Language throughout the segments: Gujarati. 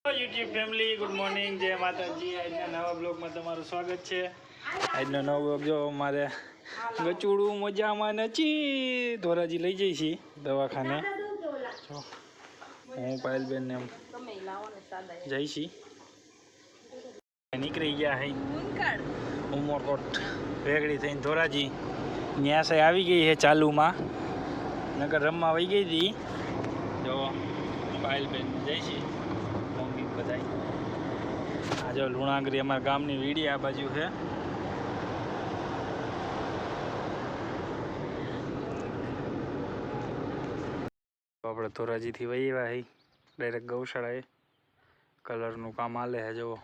યુટ્યુબ ફેમિલી ગુડ મોર્નિંગ, જય માતાજી। આજના નવા બ્લોગમાં તમારું સ્વાગત છે। આજનો નવો બ્લોગ જો અમારે ગચુડું મજામાં નથી, ધોરાજી લઈ જઈ છીએ દવાખાને। હું પાયલબેન ને જઈ છી, નીકળી ગયા હે ઉમરકોટ વેગડી થઈને ધોરાજી। ત્યાં સે આવી ગઈ છે ચાલુમાં, નગર રમવા વહી ગઈ હતી। જો પાયલબેન જઈ છી બધાય। આ જો લુણાગરી અમારા ગામની વીડી આ બાજુ છે। આપણે ધોરાજીથી વહી આવ્યા હઈ ડાયરેક્ટ ગૌશાળાએ। કલરનું કામ હાલે છે જુઓ,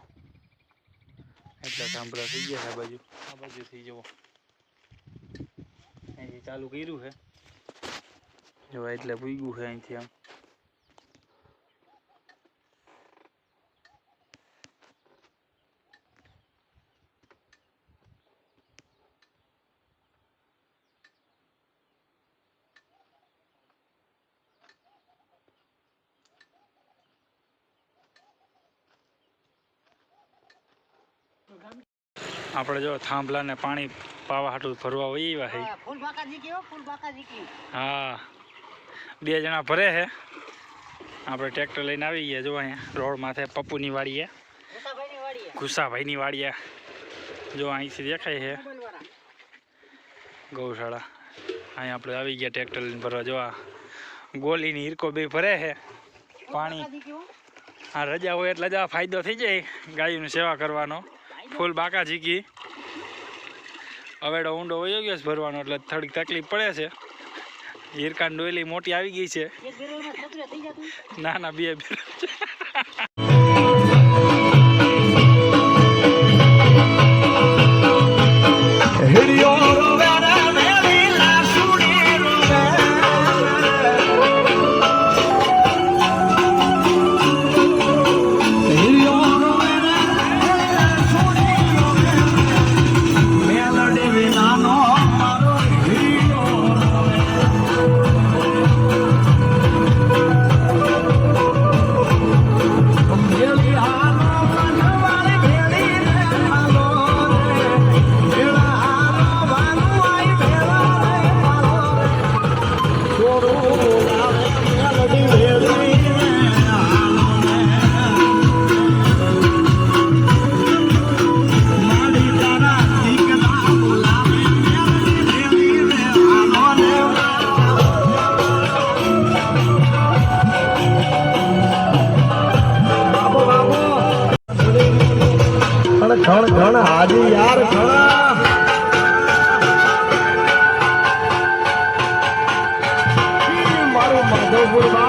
એટલા સાંભળા થઈ ગયા છે આ બાજુથી જુઓ, અહીંથી ચાલુ કર્યું છે જો, એટલે પૂગ્યું છે અહીંથી આમ। આપણે જો થાંભલાને પાણી પાવા હાટું ભરવા વહી આવ્યા છે। હા, 2 જણા ભરે છે, આપણે ટ્રેક્ટર લઈને આવી ગયા। જો અહીંયા રોડ માથે પપ્પુની વાડીએ, ગુસાભાઈની વાડીએ, જો અહીંથી દેખાય છે ગૌશાળા। અહીં આપણે આવી ગયા ટ્રેક્ટર લઈને ભરવા। જો આ ગોલીની હિરકો બે ભરે છે પાણી। આ રજા હોય એટલે જ આ ફાયદો થઈ જાય ગાયોની સેવા કરવાનો। ફૂલ બાકા ઝીકી અવેડો ઊંડો વયો ગયો છે ભરવાનો, એટલે થોડીક તકલીફ પડે છે। હીરકાન ડોયલી મોટી આવી ગઈ છે। ના ના, 2 घण हाजी यार घणा मारो माधवपुर।